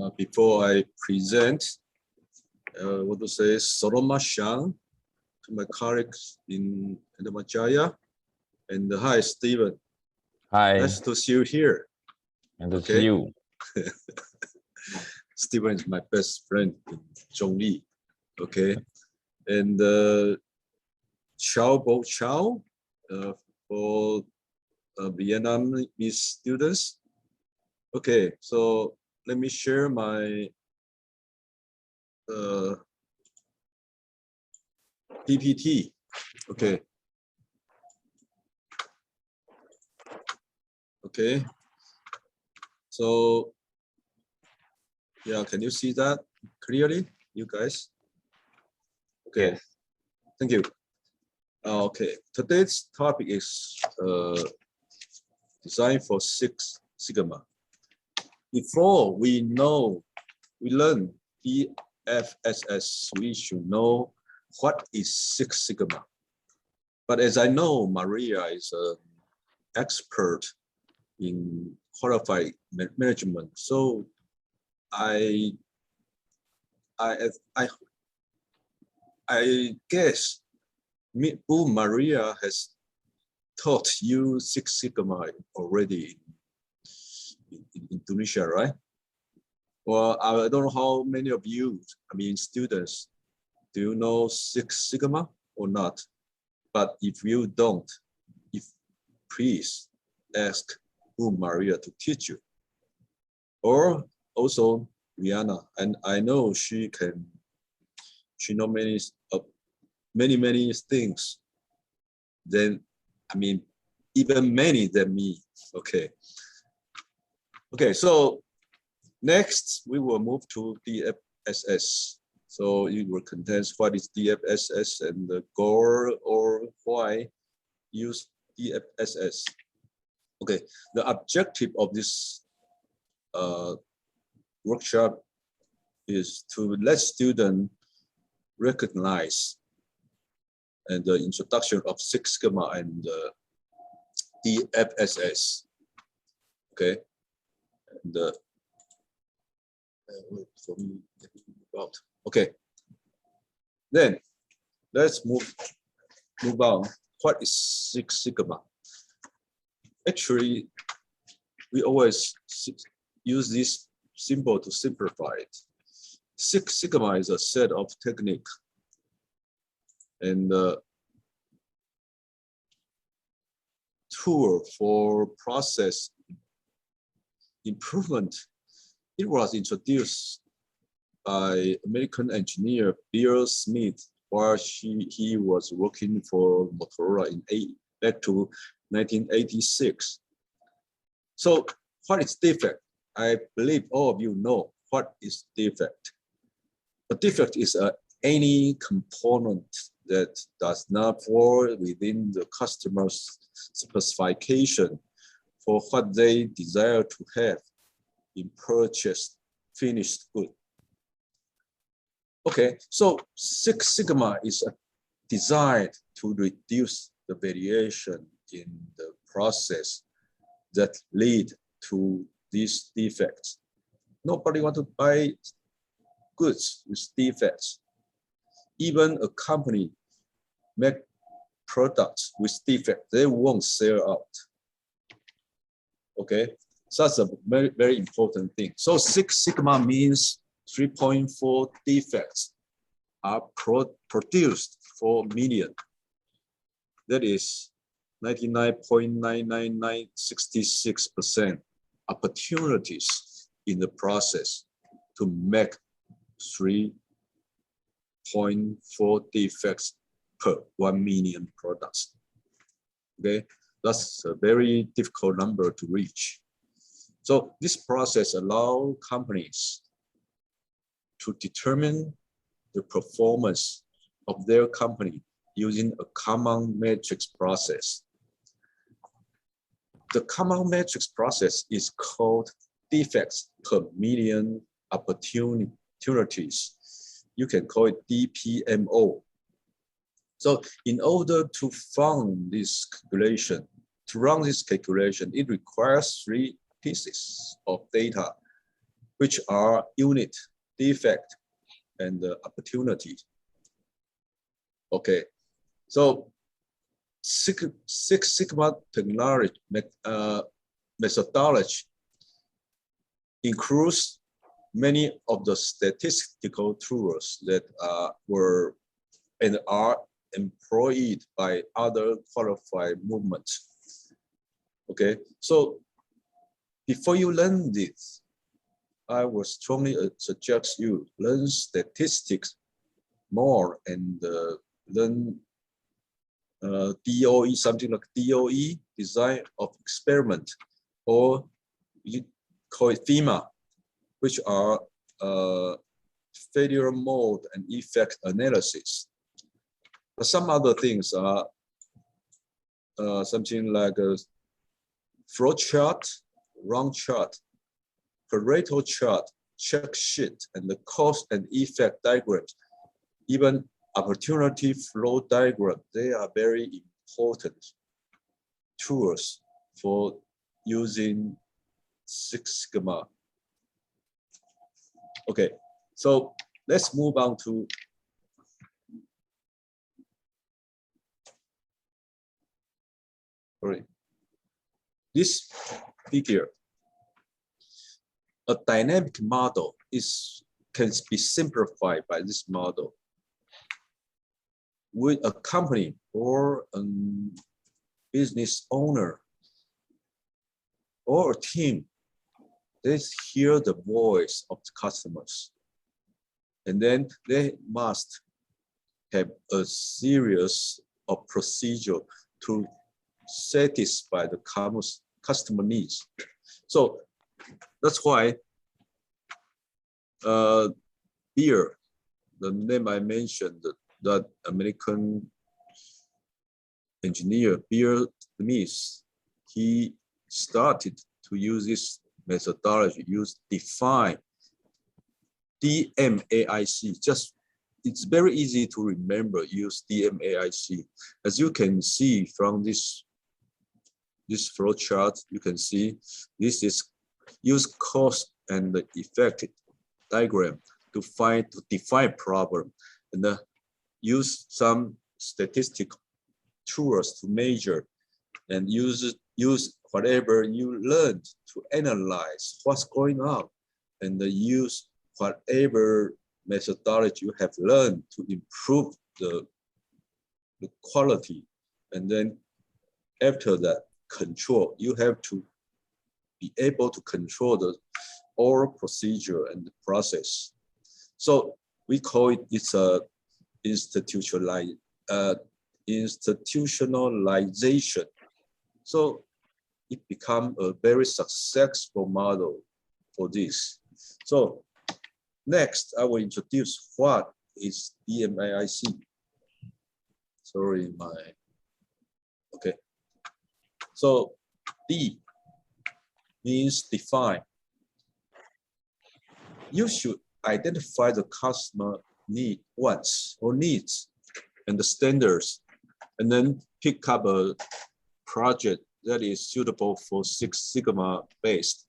Before I present, what to say, Soromashan to my colleagues in Atma Jaya, and hi, Stephen. Hi. Nice to see you here. And to see you. Stephen is my best friend in Zhongli. Okay, and Chao Bo Chao for Vietnamese students. Okay, so let me share my PPT. Okay. Okay. So yeah, can you see that clearly, you guys? Okay. Yes. Thank you. Okay. Today's topic is design for Six Sigma. Before we learn DFSS, we should know what is Six Sigma. But as I know, Maria is an expert in qualified management, so I guess Maria has taught you Six Sigma already in Indonesia, right? Well, I don't know how many of you, students, do you know Six Sigma or not? But if you don't, please ask Maria to teach you. Or also Rihanna, and I know she know many things than, even many than me. Okay, so next we will move to DFSS. So it will contain what is DFSS and the goal or why use DFSS. Okay, the objective of this workshop is to let students recognize and the introduction of Six Sigma and DFSS. Okay, and okay, then let's move on. What is Six Sigma? Actually, we always use this symbol to simplify it. Six Sigma is a set of technique and tool for process improvement. It was introduced by American engineer Bill Smith while he was working for Motorola back to 1986. So what is defect? I believe all of you know what is defect. A defect is any component that does not fall within the customer's specification for what they desire to have in purchased finished good. Okay, so Six Sigma is designed to reduce the variation in the process that lead to these defects. Nobody wants to buy goods with defects. Even a company make products with defects, they won't sell out. Okay, so that's a very important thing. So Six Sigma means 3.4 defects are produced per million. That is 99.99966% opportunities in the process to make 3.4 defects per 1 million products. Okay, that's a very difficult number to reach. So this process allows companies to determine the performance of their company using a common matrix process. The common matrix process is called defects per million opportunities. You can call it DPMO. So in order to run this calculation, it requires 3 pieces of data. which are unit, defect, and opportunity. Okay, so Six Sigma technology methodology includes many of the statistical tools that were and are employed by other qualified movements. Okay, so before you learn this, I would strongly suggest you learn statistics more and learn DOE, something like DOE, design of experiment, or you call it FEMA, which are failure mode and effect analysis. But some other things are something like a flow chart, run chart, Pareto chart, check sheet, and the cause and effect diagrams, even opportunity flow diagram. They are very important tools for using Six Sigma. Okay, so let's move on to this figure. A dynamic model can be simplified by this model. With a company or a business owner or a team, they hear the voice of the customers. And then they must have a series of procedure to satisfy the customer needs. So that's why Beer, the name I mentioned, that American engineer, Beer Smith, he started to use this methodology, define DMAIC. Just, it's very easy to remember, use DMAIC. As you can see from this flow chart, you can see this is use cause and the effect diagram to define problem, and use some statistical tools to measure, and use whatever you learned to analyze what's going on, and use whatever methodology you have learned to improve the quality. And then after that, control. You have to be able to control the all procedure and the process. So we call it's a institutionalization. So it become a very successful model for this. So next, I will introduce what is DMAIC. Sorry, okay. So D means define. You should identify the customer wants or needs and the standards, and then pick up a project that is suitable for Six Sigma based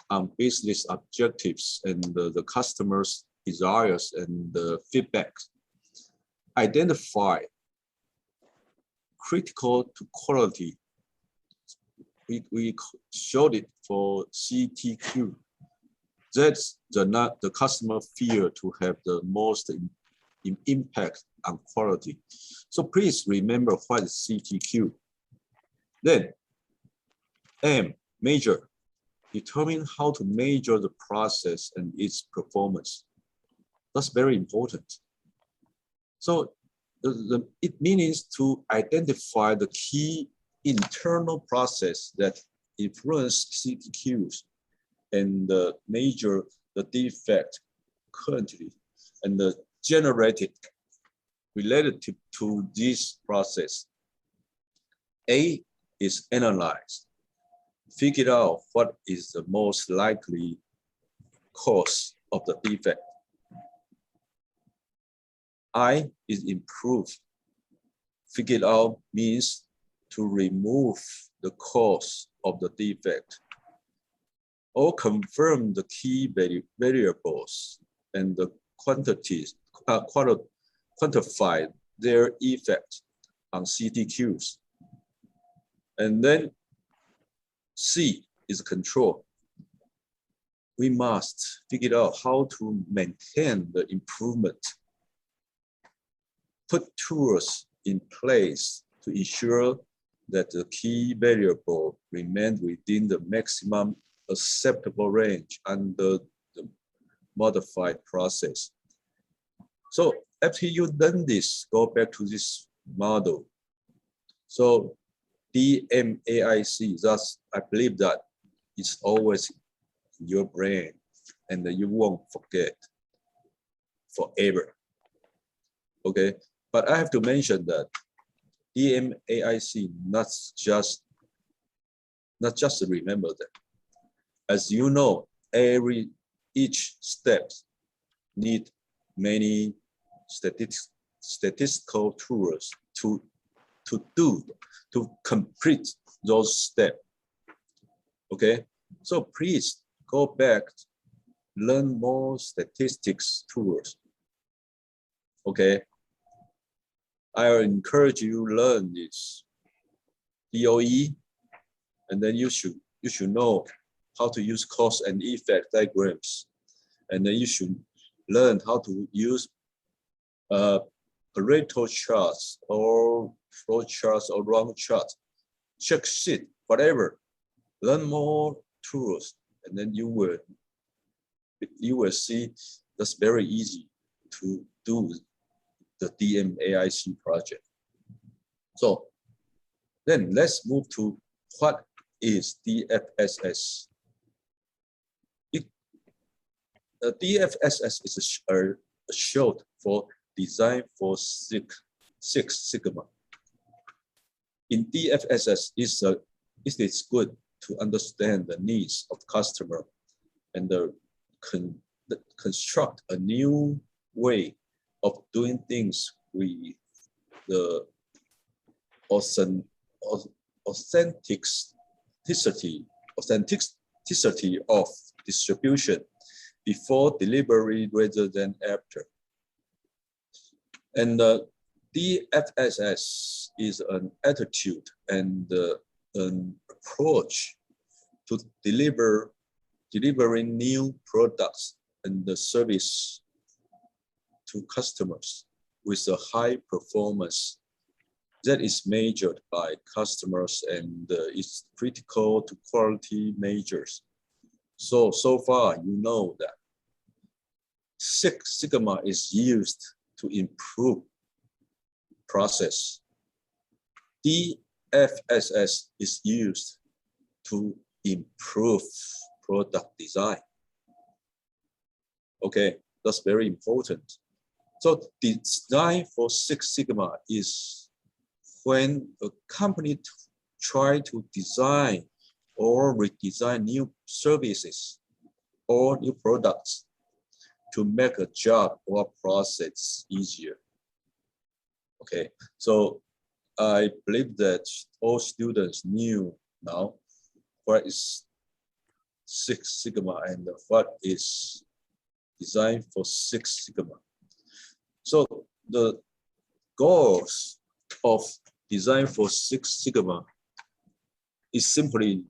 on business objectives and the customer's desires and the feedback. Identify critical to quality. We showed it for CTQ. That's the customer feel to have the most impact on quality. So please remember what is CTQ. Then M, measure. Determine how to measure the process and its performance. That's very important. So it means to identify the key internal process that influence CTQs and measure the defect currently and generated related to this process. A is analyze. Figure out what is the most likely cause of the defect. I is improve. Figure out means to remove the cause of the defect. or confirm the key variables and the quantities, quantify their effect on CTQs. And then C is control. We must figure out how to maintain the improvement, put tools in place to ensure that the key variable remains within the maximum acceptable range under the modified process. So after you done this, go back to this model. So DMAIC, thus I believe that it's always in your brain and you won't forget forever. Okay, but I have to mention that DMAIC not just remember that. As you know, each step need many statistical tools to complete those steps. Okay, so please go back, learn more statistics tools. Okay, I encourage you to learn this DOE, and then you should know how to use cause and effect diagrams, and then you should learn how to use Pareto charts or flow charts or round charts, check sheet, whatever. Learn more tools, and then you will see that's very easy to do the DMAIC project. So then let's move to what is DFSS. DFSS is a short for Design for Six Sigma. In DFSS, it is good to understand the needs of customer and construct a new way of doing things with the authenticity of distribution before delivery rather than after. And DFSS is an attitude and an approach to delivering new products and the service to customers with a high performance that is measured by customers and is critical to quality measures. So far, you know that Six Sigma is used to improve process. DFSS is used to improve product design. Okay, that's very important. So design for Six Sigma is when a company try to design or redesign new services or new products to make a job or process easier. Okay, so I believe that all students knew now what is Six Sigma and what is Design for Six Sigma. So the goals of Design for Six Sigma is simply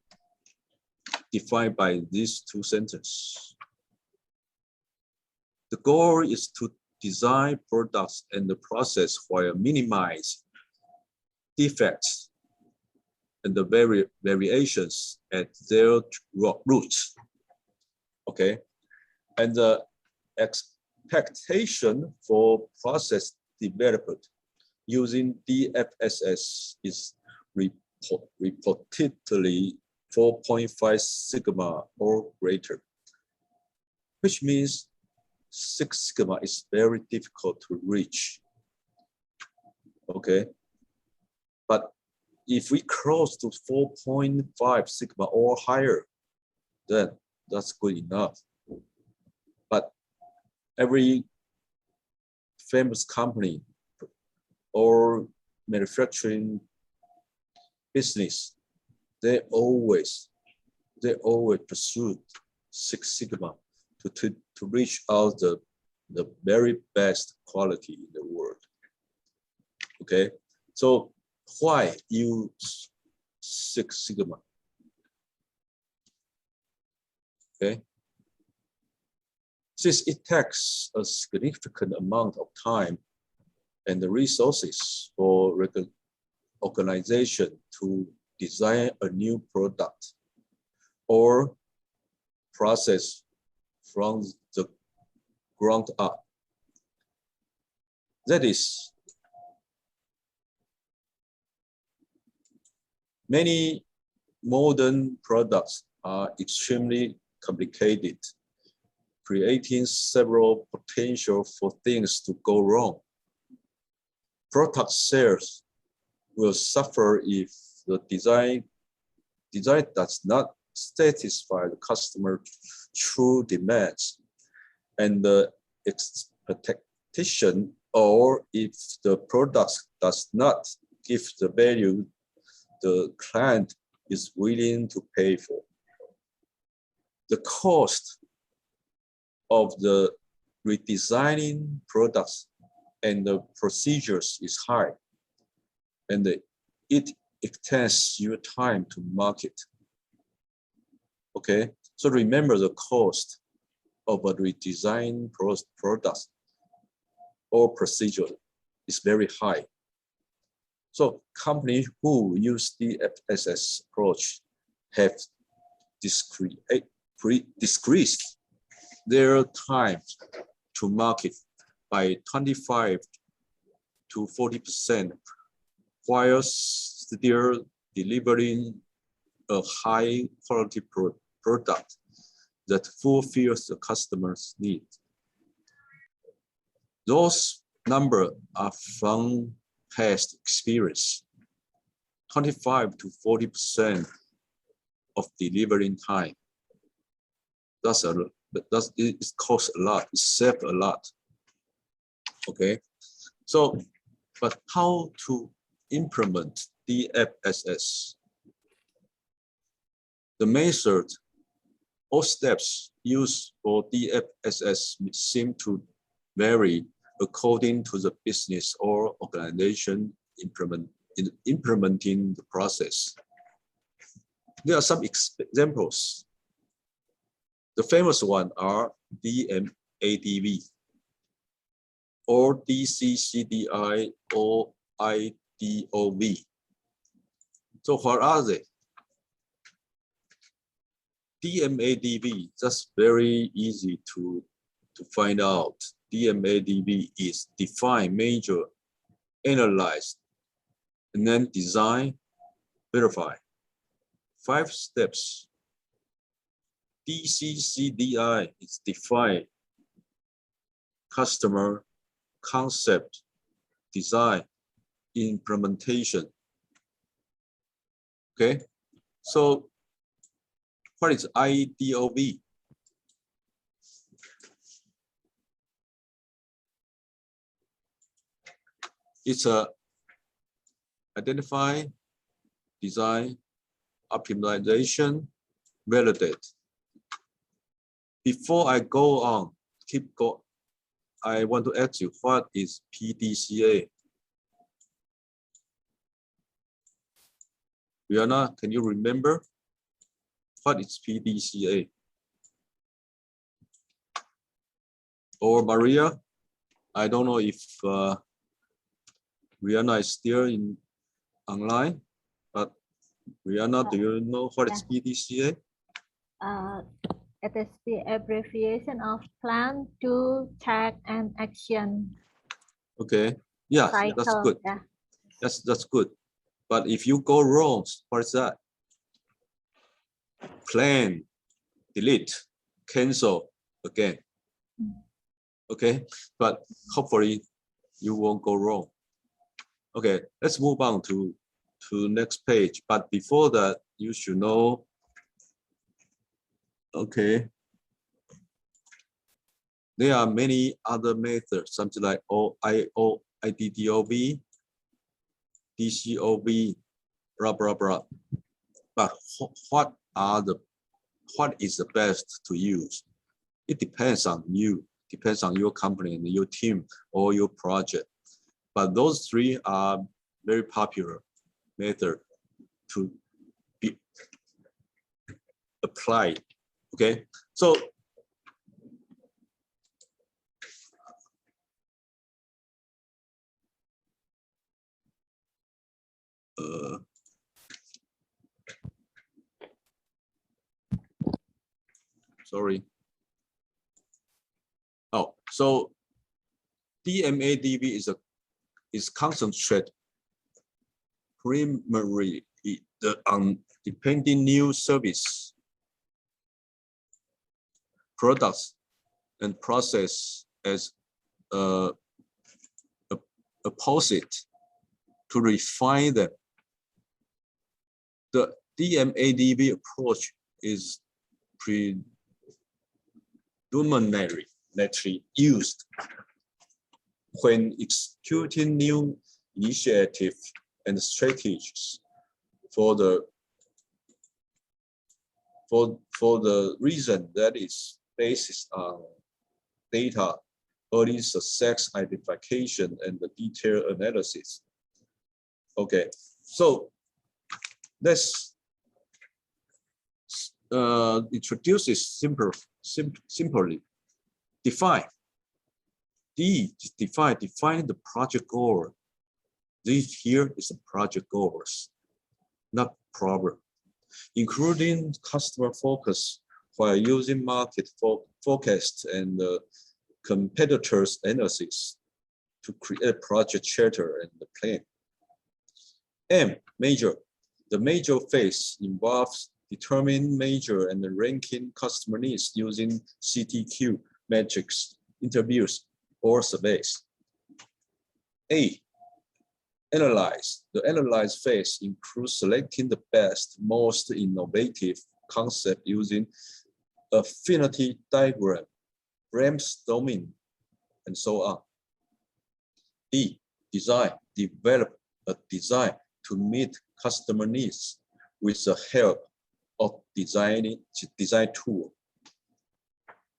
defined by these two sentences. The goal is to design products and the process while minimize defects and the variations at their roots. Okay, and the expectation for process development using DFSS is reportedly 4.5 sigma or greater, which means Six Sigma is very difficult to reach. Okay, but if we cross to 4.5 sigma or higher, then that's good enough. But every famous company or manufacturing business, they always they always pursue Six Sigma to reach out the very best quality in the world. Okay, so why use Six Sigma? Okay, since it takes a significant amount of time and the resources for organization to design a new product or process from the ground up. That is, many modern products are extremely complicated, creating several potential for things to go wrong. Product sales will suffer if the design does not satisfy the customer true demands and the expectation, or if the product does not give the value the client is willing to pay for. The cost of the redesigning products and the procedures is high, and it extends your time to market. Okay, so remember the cost of a redesigned product or procedure is very high. So companies who use the FSS approach have decreased their time to market by 25 to 40%, while still delivering a high quality product that fulfills the customer's need. Those numbers are from past experience. 25 to 40% of delivering time. It costs a lot, it saves a lot. Okay, so, but how to implement DFSS? The method or steps used for DFSS seem to vary according to the business or organization implementing the process. There are some examples. The famous ones are DMADV, or DCCDI, or IDOV. So what are they? DMADV, that's very easy to find out. DMADV is define, measure, analyze, and then design, verify. 5 steps. DCCDI is define, customer, concept, design, implementation. Okay, so what is IDOV? It's a identify, design, optimization, validate. Before I go on, I want to ask you, what is PDCA? Rihanna, can you remember? What is PDCA? Or Maria? I don't know if Rihanna is still online, but Rihanna, do you know what is PDCA? It is the abbreviation of plan, do, tag, and action. Okay, yeah, Cycle. that's good. Yeah. That's good. But if you go wrong, what is that? Plan, delete, cancel again. Okay, but hopefully you won't go wrong. Okay, let's move on to next page. But before that, you should know. Okay, there are many other methods, something like IDDOV, DCOV, blah blah blah. But what are the what is the best to use? It depends on you, depends on your company and your team or your project. But those three are very popular method to be applied. Okay, so sorry. Oh, so DMADB is concentrate primarily on depending new service, products, and process as opposite to refine them. The DMADB approach is predominantly used when executing new initiatives and strategies for the reason that is based on data, early success identification, and the detailed analysis. Okay, so let's introduce it simply. Define the project goal. This here is a project goals, not problem, including customer focus while using market forecast and competitors analysis to create project charter and the plan. M, major. The major phase involves determining major and ranking customer needs using CTQ metrics, interviews, or surveys. A, analyze. The analyze phase includes selecting the best, most innovative concept using affinity diagram, brainstorming, and so on. D, design. Develop a design to meet customer needs with the help of design tool.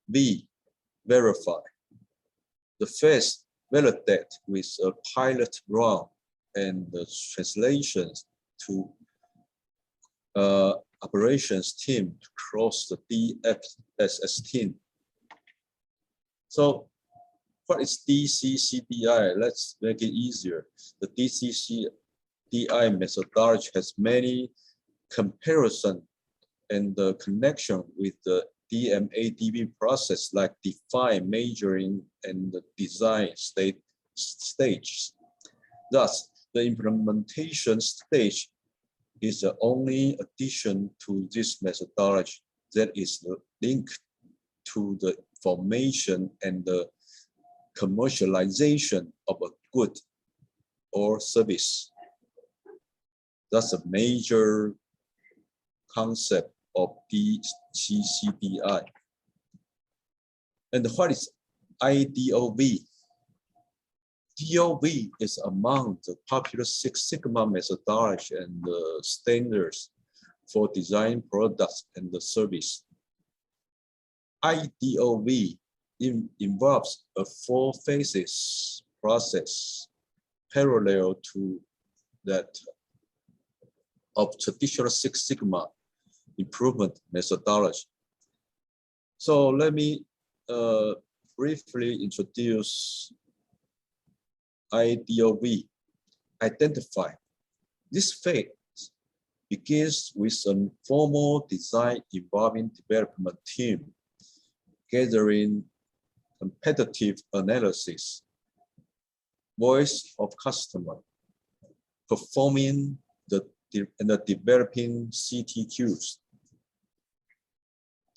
V, verify. The phase validate with a pilot run and the translations to operations team to cross the DFSS team. So what is DCCDI? Let's make it easier. The DCCDI methodology has many comparison and the connection with the DMADB process, like define, measuring, and the design stages. Thus, the implementation stage is the only addition to this methodology that is linked to the formation and the commercialization of a good or service. That's a major concept of DCCDI. And what is IDOV? DOV is among the popular Six Sigma methodology and standards for design products and the service. IDOV involves a 4 phases process parallel to that of traditional Six Sigma improvement methodology. So let me briefly introduce IDOV. Identify. This phase begins with a formal design involving development team, gathering competitive analysis, voice of customer, performing and developing CTQs.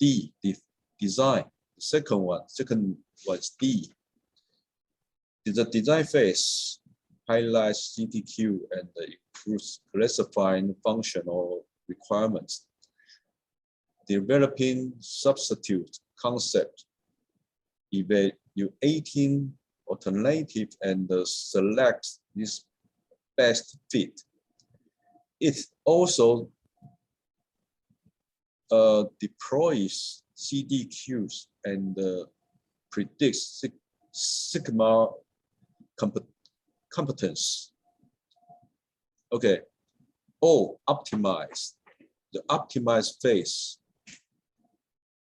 D, design. Second one is D. The design phase highlights CTQ and includes classifying functional requirements, developing substitute concept, evaluating alternative, and select this best fit. It also deploys CDQs and predicts Sigma competence. Okay, O, optimize. The optimized phase.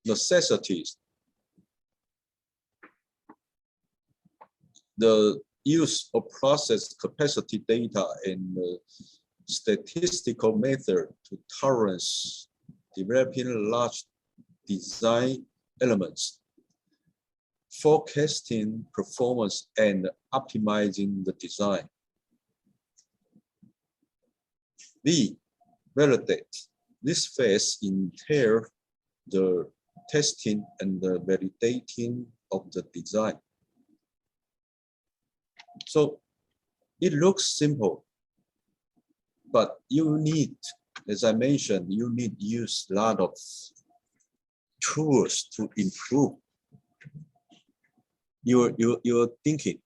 Necessities. The use of process capacity data and statistical method to tolerance developing large design elements, forecasting performance and optimizing the design. B, validate. This phase entails the testing and the validating of the design. So it looks simple, but you need, as I mentioned, you need to use a lot of tools to improve your thinking.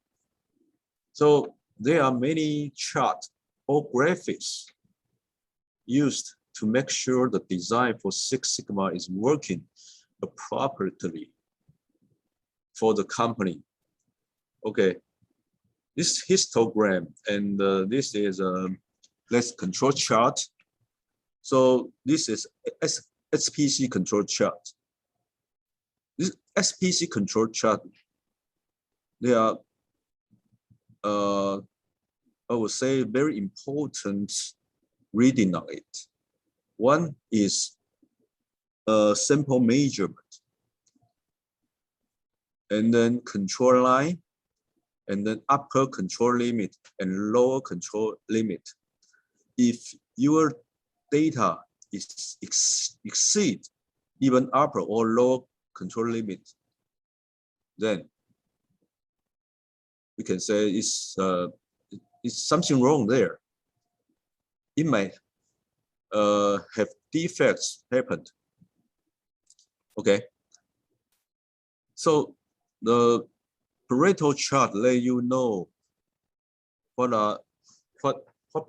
So there are many charts or graphics used to make sure the design for Six Sigma is working appropriately for the company. Okay, this histogram and this is a control chart. So this is SPC control chart. This SPC control chart, there are, I would say, very important reading on it. One is sample measurement, and then control line, and then upper control limit and lower control limit. If your data is exceed even upper or lower control limit, then we can say it's something wrong there. It might have defects happened. Okay, so the Pareto chart let you know what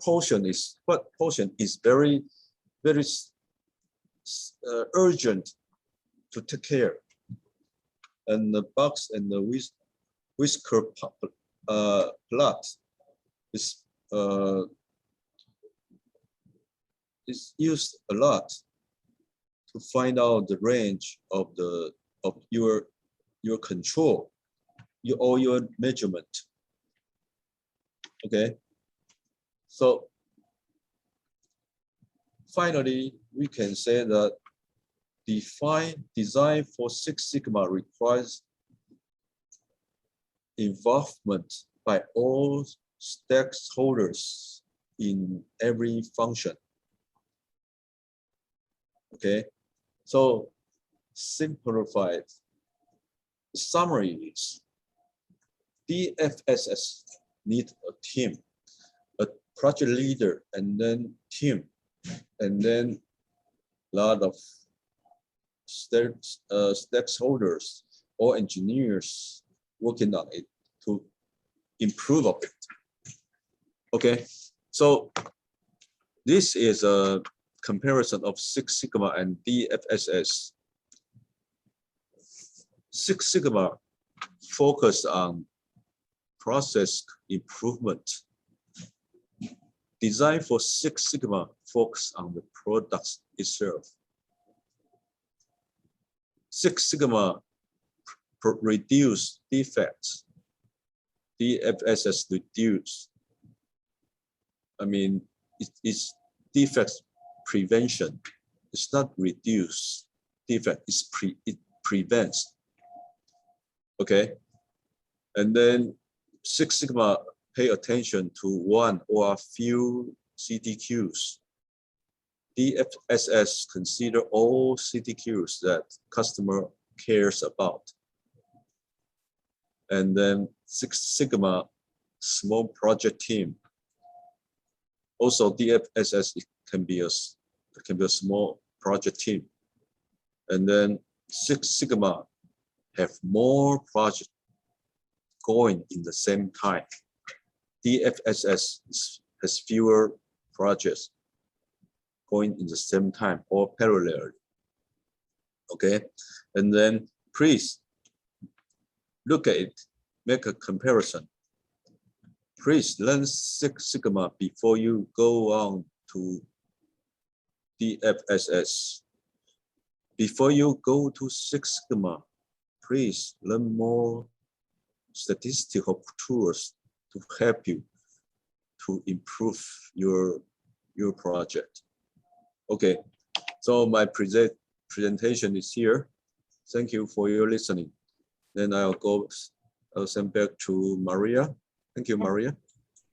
portion is very urgent to take care, and the box and the whisker plot is used a lot to find out the range of your control, your measurement. Okay, so finally we can say that design for Six Sigma requires involvement by all stakeholders in every function. Okay, so simplified summary is DFSS need a team, a project leader, and then team, and then a lot of stakeholders or engineers working on it to improve on it. Okay, so this is a comparison of Six Sigma and DFSS. Six Sigma focus on process improvement. Design for Six Sigma focus on the product itself. Six Sigma reduce defects. DFSS reduce. I mean, it's defects prevention. It's not reduce defect. It prevents. Okay, and then Six Sigma pay attention to one or a few CDQs. DFSS consider all CDQs that customer cares about. And then Six Sigma small project team. Also DFSS can be a small project team. And then Six Sigma have more projects going in the same time. DFSS has fewer projects going in the same time or parallelly. Okay, and then please look at it, make a comparison. Please learn Six Sigma before you go on to DFSS. Before you go to Six Sigma, please learn more statistical tools to help you to improve your project. Okay, so my presentation is here. Thank you for your listening. Then I'll send back to Maria. Thank you, Maria.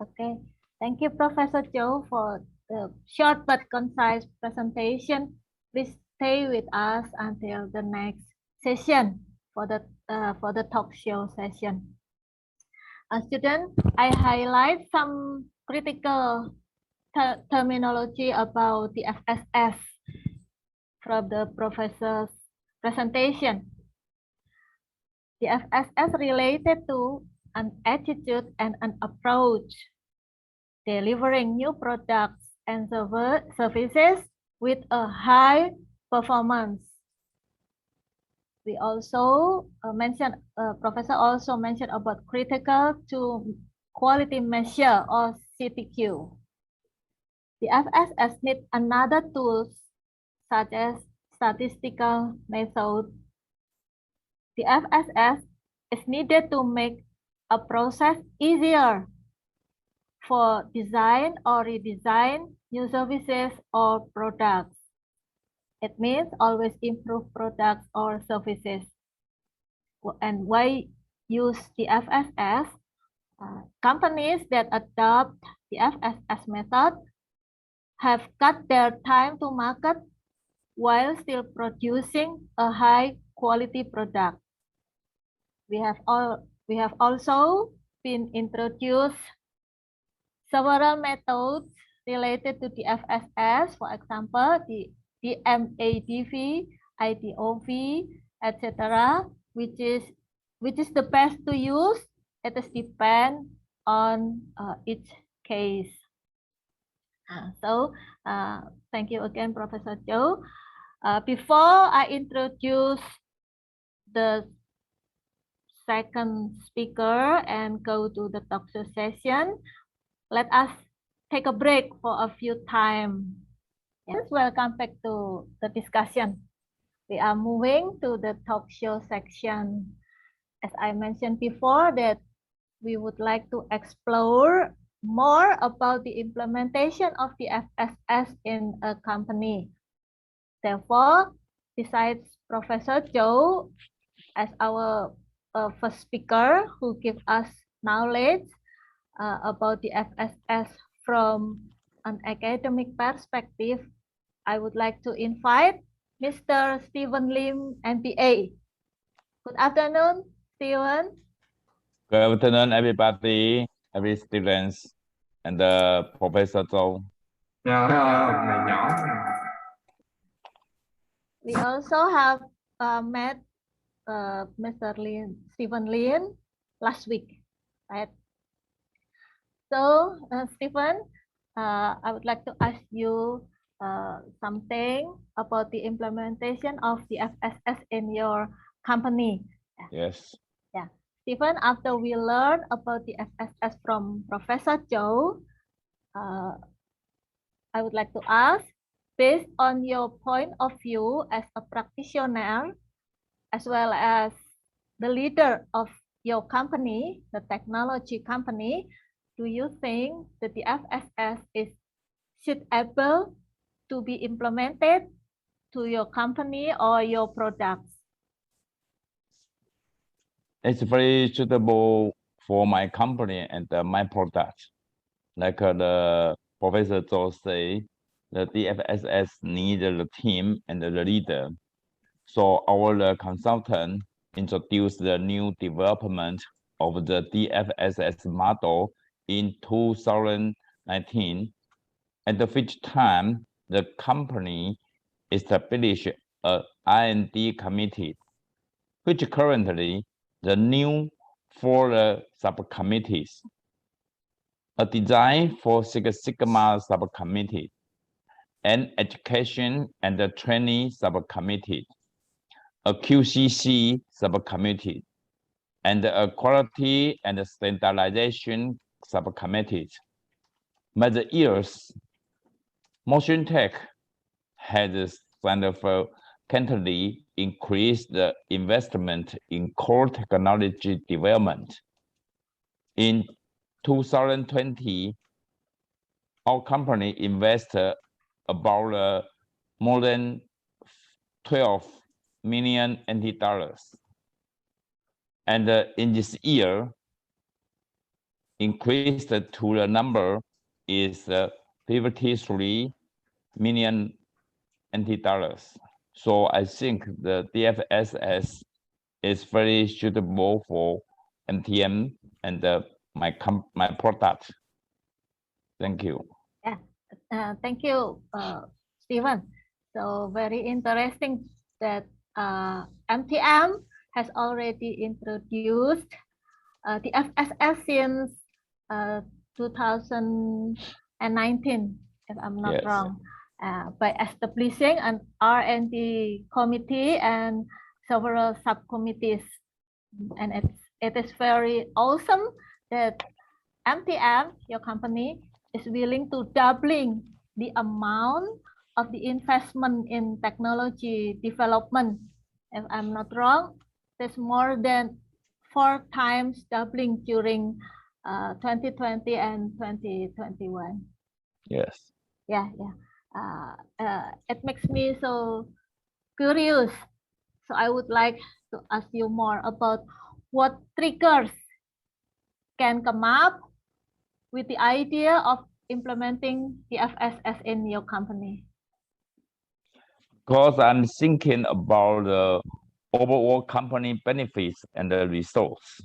Okay, thank you, Professor Joe, for the short but concise presentation. Please stay with us until the next session for the talk show session. Student, I highlight some critical terminology about the FSS from the professor's presentation. The FSS related to an attitude and an approach, delivering new products and services with a high performance. We also Professor also mentioned about critical to quality measure or CTQ. The FSS needs another tools such as statistical method. The FSS is needed to make a process easier for design or redesign new services or products. It means always improve products or services. And why use the FSS? Companies that adopt the FSS method have cut their time to market while still producing a high quality product. We have also been introduced several methods related to the FSS, for example, the MADV, IDOV, etc., which is the best to use. It is depend on each case. Thank you again, Professor Joe. Before I introduce the second speaker and go to the talk show session, let us take a break for a few time. Yes, welcome back to the discussion. We are moving to the talk show section. As I mentioned before, that we would like to explore more about the implementation of the FSS in a company. Therefore, besides Professor Joe as our first speaker who gives us knowledge about the FSS from an academic perspective, I would like to invite Mr. Stephen Lim, MBA. Good afternoon, Stephen. Good afternoon, everybody, every students, and Professor Zhou. We also have met Mr. Stephen Lin last week, right? So, Stephen, I would like to ask you something about the implementation of the FSS in your company. Yes. Yeah, Stephen, after we learn about the FSS from Professor Joe, I would like to ask, based on your point of view as a practitioner, as well as the leader of your company, the technology company, do you think that the FSS is suitable to be implemented to your company or your products? It's very suitable for my company and my product. Like the Professor Zhou say, the DFSS needs the team and the leader. So our consultant introduced the new development of the DFSS model in 2019, at which time the company established a R&D committee, which currently the new 4 subcommittees, a design for Six Sigma subcommittee, an education and the training subcommittee, a QCC subcommittee, and a quality and standardization subcommittee. By the years, Motion Tech has significantly increased the investment in core technology development. In 2020, our company invested about more than 12 million NT dollars. And in this year, increased to the number is 53 million NT dollars. So I think the DFSS is very suitable for MTM and my product. Thank you. Yeah, thank you, Stephen. So very interesting that MTM has already introduced the FSS since 2019, if I'm not wrong, by establishing an R&D committee and several subcommittees. And it is very awesome that MTM, your company, is willing to doubling the amount of the investment in technology development. If I'm not wrong, there's more than 4 times doubling during 2020 and 2021. Yes. Yeah. It makes me so curious. So I would like to ask you more about what triggers can come up with the idea of implementing the FSS in your company. Because I'm thinking about the overall company benefits and the results.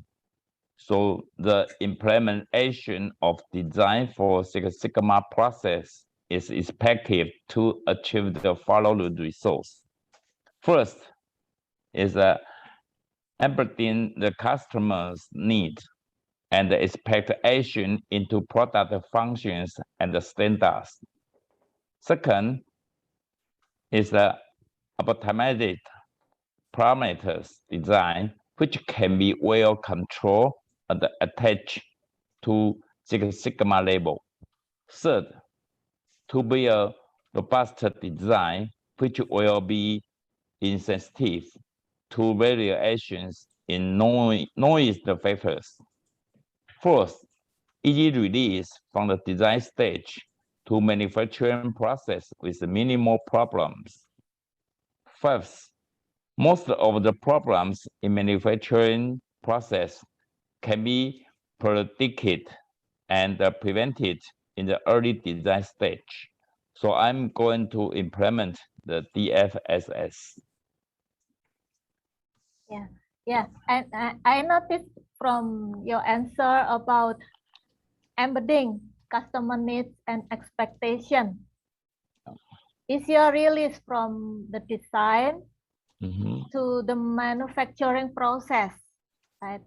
So the implementation of design for Six Sigma process is expected to achieve the following results. First is embedding the customer's needs and the expectation into product functions and the standards. Second is the optimized parameters design, which can be well controlled and attached to Six Sigma label. Third, to be a robust design, which will be insensitive to variations in noise factors. Fourth, easy release from the design stage to manufacturing process with minimal problems. Fifth, most of the problems in manufacturing process can be predicted and prevented in the early design stage. So I'm going to implement the DFSS. Yeah. And I noticed from your answer about embedding customer needs and expectation. Is your release from the design to the manufacturing process, right?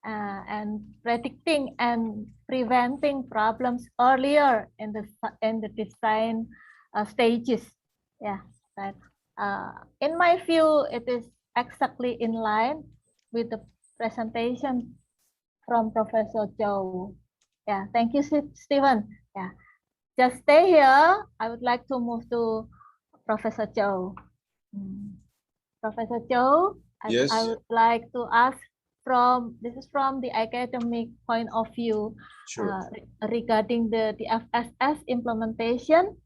And predicting and preventing problems earlier in the design stages. Yeah, right. In my view, it is exactly in line with the presentation from Professor Joe. Yeah, thank you, Stephen. Yeah, just stay here. I would like to move to Professor Joe. Professor Joe, Yes. I would like to ask this is from the academic point of view, Sure. regarding the FSS implementation.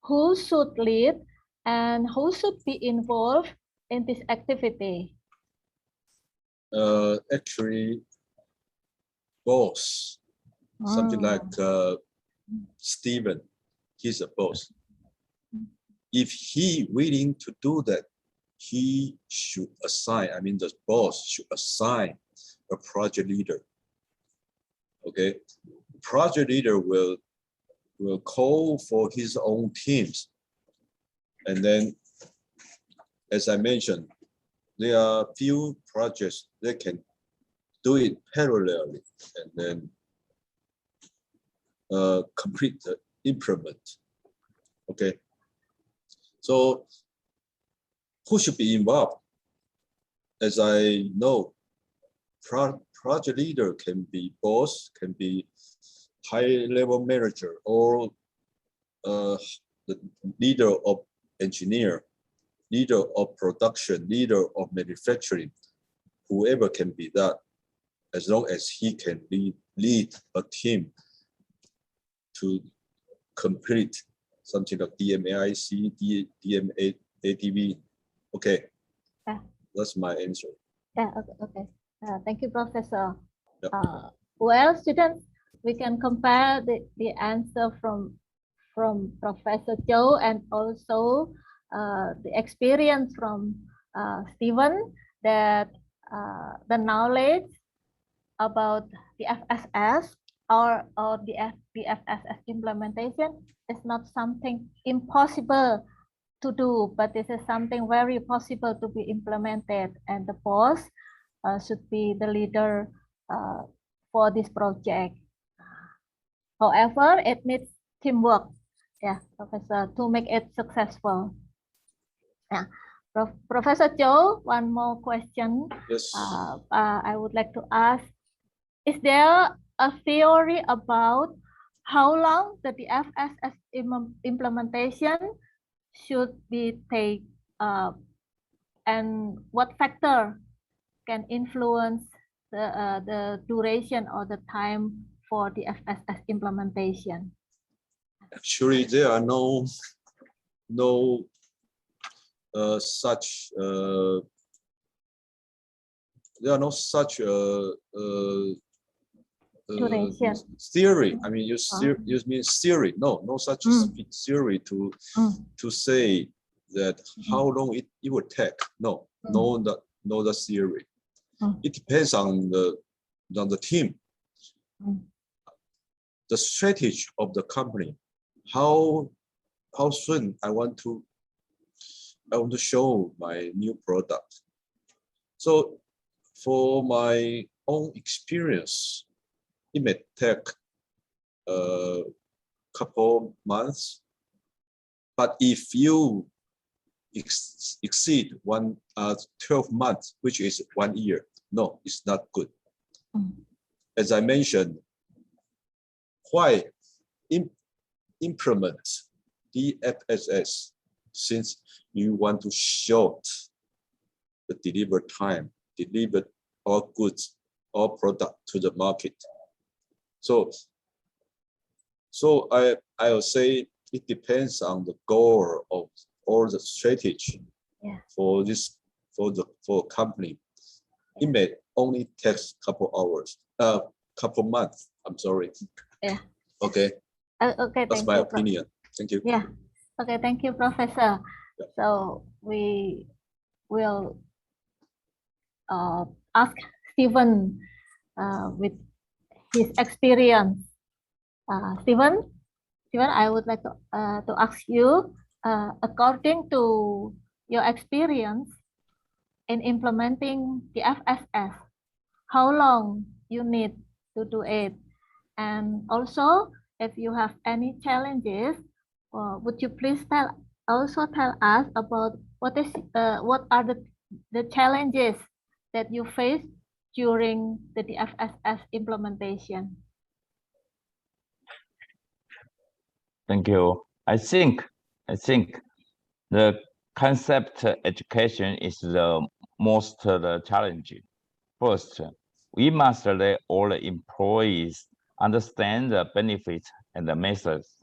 Who should lead and who should be involved in this activity? Actually, boss, something like Stephen, he's a boss. If he willing to do that, he should assign, the boss should assign a project leader. Okay, project leader will call for his own teams. And then, as I mentioned, there are few projects that can do it parallelly and then complete the implement. Okay, so who should be involved? as I know, project leader can be boss, can be high-level manager, or the leader of engineer, leader of production, leader of manufacturing. Whoever can be that, as long as he can lead a team to complete something like DMAIC, DMADV. Okay, Yeah. That's my answer. Yeah, okay. Thank you, Professor. Yep. Well, students, we can compare the answer from Professor Joe and also the experience from Stephen, that the knowledge about the FSS or the FSS implementation is not something impossible to do, but this is something very possible to be implemented, and the boss should be the leader for this project. However, it needs teamwork, yeah, Professor, to make it successful. Yeah, Professor Joe, one more question. Yes. I would like to ask, is there a theory about how long the FSS implementation should be take, and what factor can influence the duration or the time for the FSS implementation? Actually, there are no such Duration. theory. I mean, you mean theory? No such theory to say that how long it would take. No, the theory. It depends on the team, the strategy of the company, how soon I want to show my new product. So for my own experience, it may take a couple months, but if you exceed 12 months, which is 1 year, no, it's not good. As I mentioned, why implement DFSS? Since you want to short the deliver time, deliver all goods, all product to the market. So I will say it depends on the goal of all the strategy for company. It may only take couple hours, couple months. I'm sorry. Yeah. Okay. Okay. That's my opinion. Thank you. Yeah. Okay. Thank you, Professor. Yeah. So we will ask Stephen with his experience. Stephen, I would like to ask you, according to your experience in implementing the FSS, how long you need to do it, and also if you have any challenges, would you please tell us about what are the challenges that you face during the DFSS implementation? Thank you. I think the concept education is the most challenging. First, we must let all the employees understand the benefits and the methods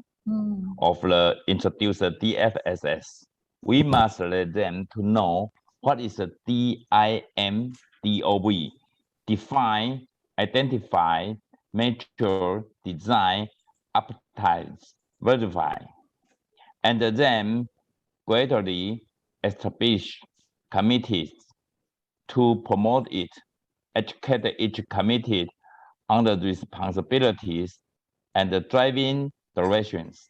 of the introduced DFSS. We must let them to know what is a DIMDOV, define, identify, measure, design, advertise, verify, and then gradually establish committees to promote it, educate each committee on the responsibilities and the driving directions,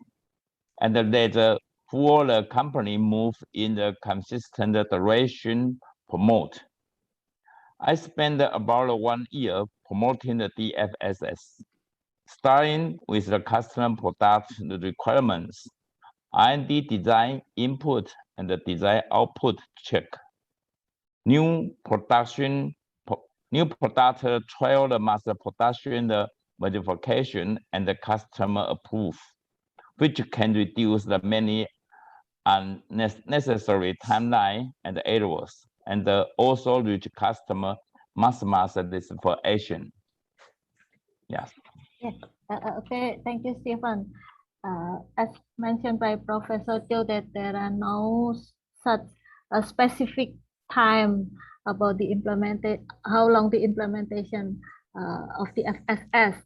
and let the whole company move in the consistent direction promote. I spent about 1 year promoting the DFSS, starting with the customer product requirements, R&D design input, and the design output check. new product trial the master production the modification and the customer approve, which can reduce the many unnecessary timeline and errors, and also reach customer maximum satisfaction. Yes. Yes. Okay. Thank you, Stephen. As mentioned by Professor Joe, that there are no such a specific time about the how long the implementation of the FSS,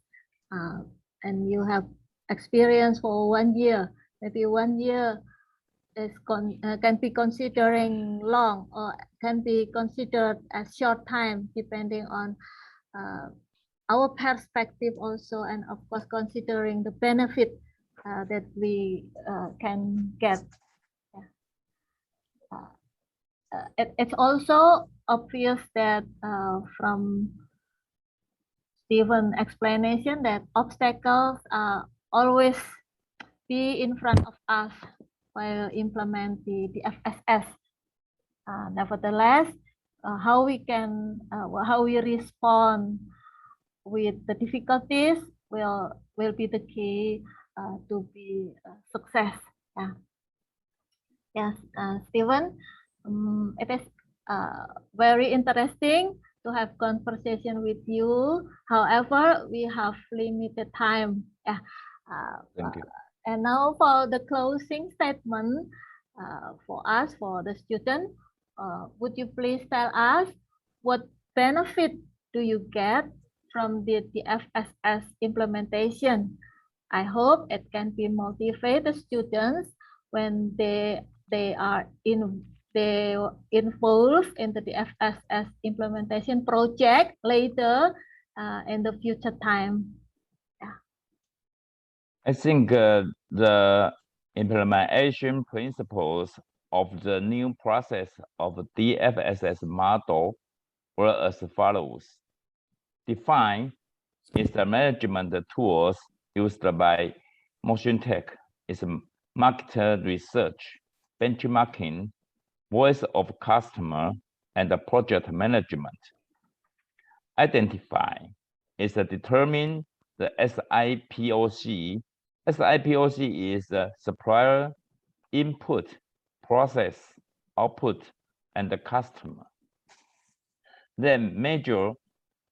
and you have experience for 1 year. Maybe 1 year is can be considering long, or can be considered as short time, depending on our perspective also, and of course considering the benefit that we can get. It's also obvious that from Stephen's explanation that obstacles always be in front of us while implement the FSS. Nevertheless, how we respond with the difficulties will be the key to be success. Yeah. Yes, Stephen, it is very interesting to have conversation with you. However, we have limited time. Yeah. Thank you. And now for the closing statement for us, for the student, would you please tell us what benefit do you get from the FSS implementation? I hope it can be motivate the students when they are involved in the FSS implementation project later in the future time. Yeah. I think the implementation principles of the new process of the DFSS model were as follows. Define is the management tools used by Motion Tech is market research, benchmarking, voice of customer, and the project management. Identify is to determine the SIPOC. SIPOC is the supplier, input, process, output, and the customer. Then measure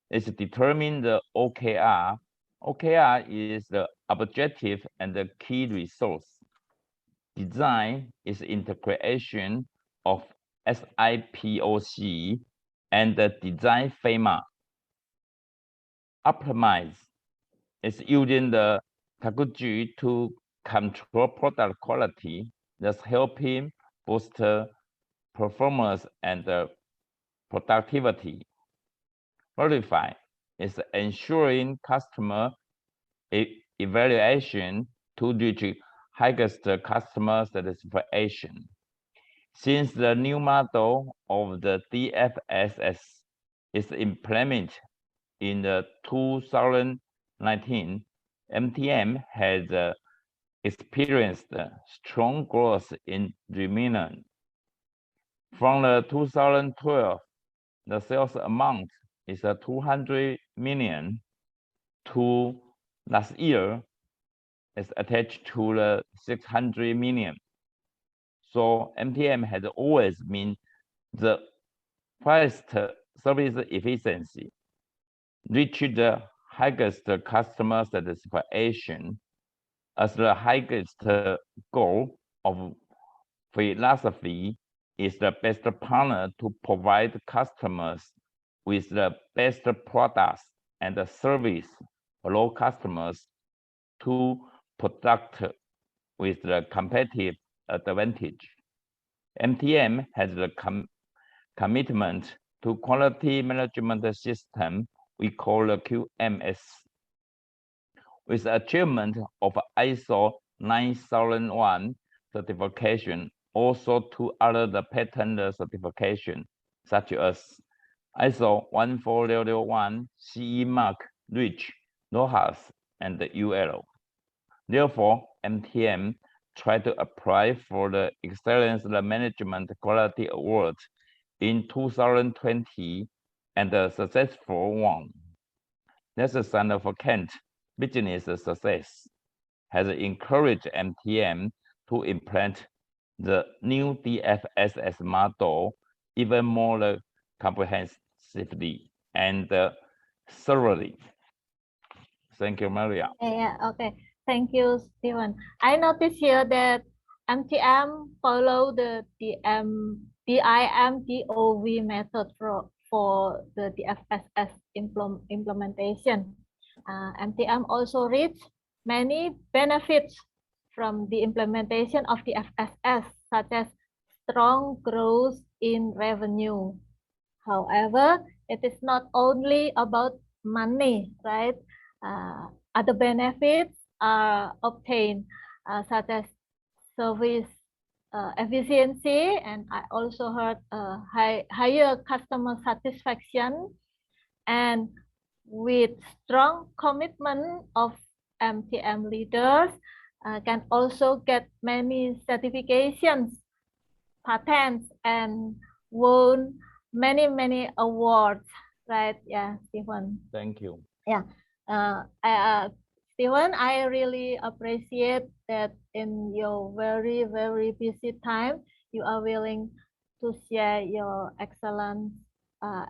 is to determine the OKR. OKR is the objective and the key resource. Design is integration of SIPOC and the design FEMA. Optimize is using the Taguchi to control product quality, thus helping boost performance and productivity. Verify is ensuring customer evaluation to reach highest customer satisfaction. Since the new model of the DFSS is implemented in the 2019, MTM has experienced strong growth in remuneration. From the 2012, the sales amount is 200 million to last year is attached to the 600 million. So MTM has always been the highest service efficiency, reach the highest customer satisfaction as the highest goal of philosophy is the best partner to provide customers with the best products and the service allow customers to product with the competitive advantage. MTM has the commitment to quality management system we call the QMS. With achievement of ISO 9001 certification, also two other patent certification, such as ISO 14001, CE mark, REACH, RoHS, and the UL. Therefore, MTM tried to apply for the Excellence Management Quality Award in 2020 and a successful one. That's a significant business success, has encouraged MTM to implement the new DFSS model even more comprehensively and thoroughly. Thank you, Maria. Yeah, okay. Thank you, Stephen. I noticed here that MTM follow the DIMDOV method for the DFSS implementation. MTM also reached many benefits from the implementation of the FSS, such as strong growth in revenue. However, it is not only about money, right? Other benefits are obtained, such as service efficiency, and I also heard higher customer satisfaction, and with strong commitment of MTM leaders, can also get many certifications, patents, and won many awards, right? Yeah, Stephen. Thank you. Yeah, Stephen, I really appreciate that in your very busy time, you are willing to share your excellent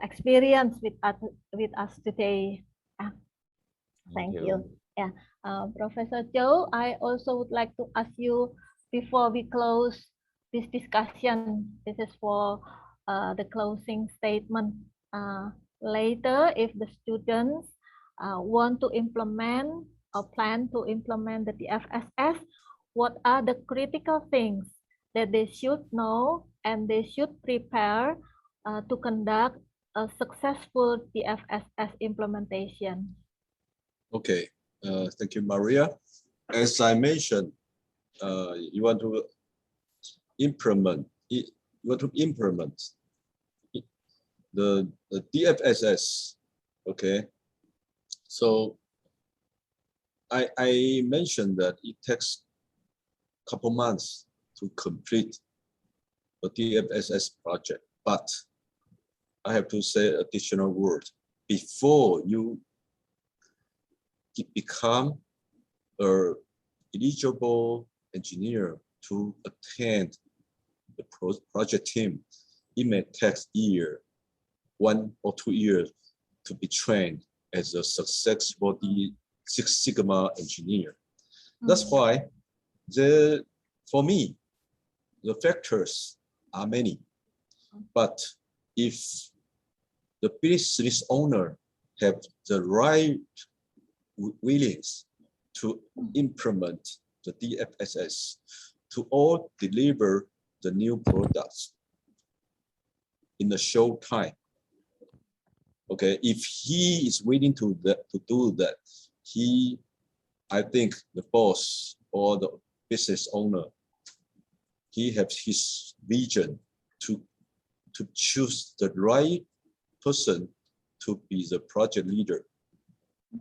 experience with us today. Thank you. Yeah, Professor Joe, I also would like to ask you before we close this discussion. This is for the closing statement. Later, if the students want to implement or plan to implement the DFSS, what are the critical things that they should know and they should prepare to conduct a successful DFSS implementation? Okay, thank you, Maria. As I mentioned, you want to implement the DFSS. Okay, so I mentioned that it takes a couple months to complete the DFSS project, but I have to say additional word before you become an eligible engineer to attend the project team. It may take a year, 1 or 2 years to be trained as a successful Six Sigma engineer. That's why for me, the factors are many. But if the business owner have the right willingness to implement the DFSS to all deliver the new products in a short time. Okay, if he is willing to do that, I think the boss or the business owner, he has his vision to choose the right person to be the project leader.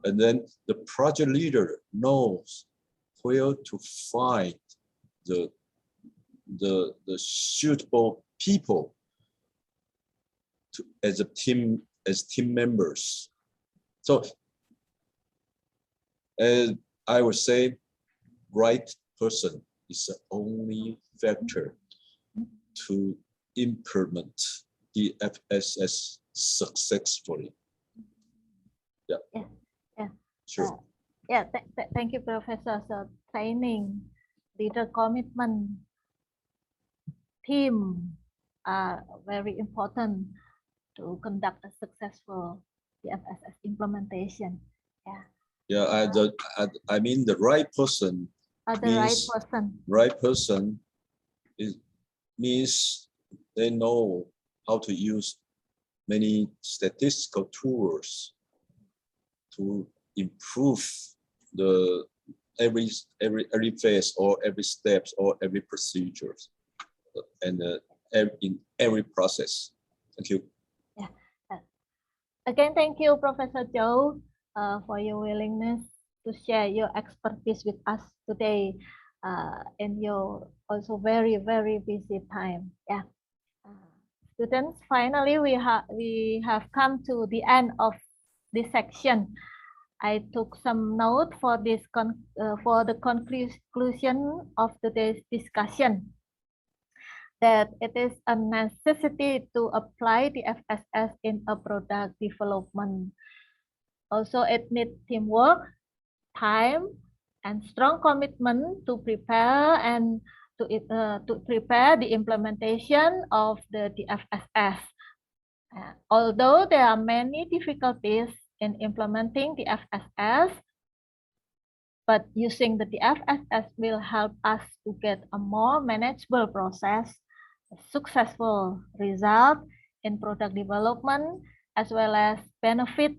And then the project leader knows where to find the suitable people as team members. So as I would say, right person is the only factor to implement the FSS successfully. Yeah. Sure. Thank you, Professor. So training, leader commitment, team are very important to conduct a successful DFSS implementation. I mean the right person. Right person means they know how to use many statistical tools to improve every phase or every steps or every procedures and in every process. Thank you. Yeah. Again, thank you, Professor Joe, for your willingness to share your expertise with us today in your also very busy time. Yeah. students, finally we have come to the end of this section. I took some note for this for the conclusion of today's discussion, that it is a necessity to apply the FSS in a product development. Also, it needs teamwork, time, and strong commitment to prepare and to prepare the implementation of the FSS. Although there are many difficulties in implementing the FSS, but using the FSS will help us to get a more manageable process, a successful result in product development, as well as benefit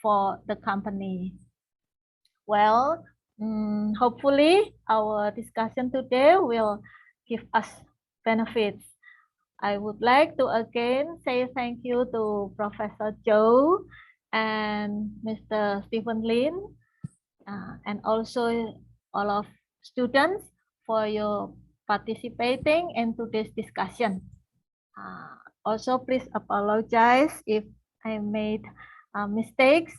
for the company. Well, hopefully our discussion today will give us benefits. I would like to again say thank you to Professor Joe and Mr. Stephen Lin, and also all of students for your participating in today's discussion. Also, please apologize if I made mistakes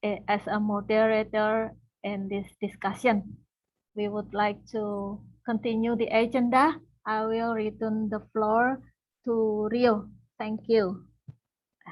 as a moderator in this discussion. We would like to continue the agenda. I will return the floor to Rio. Thank you.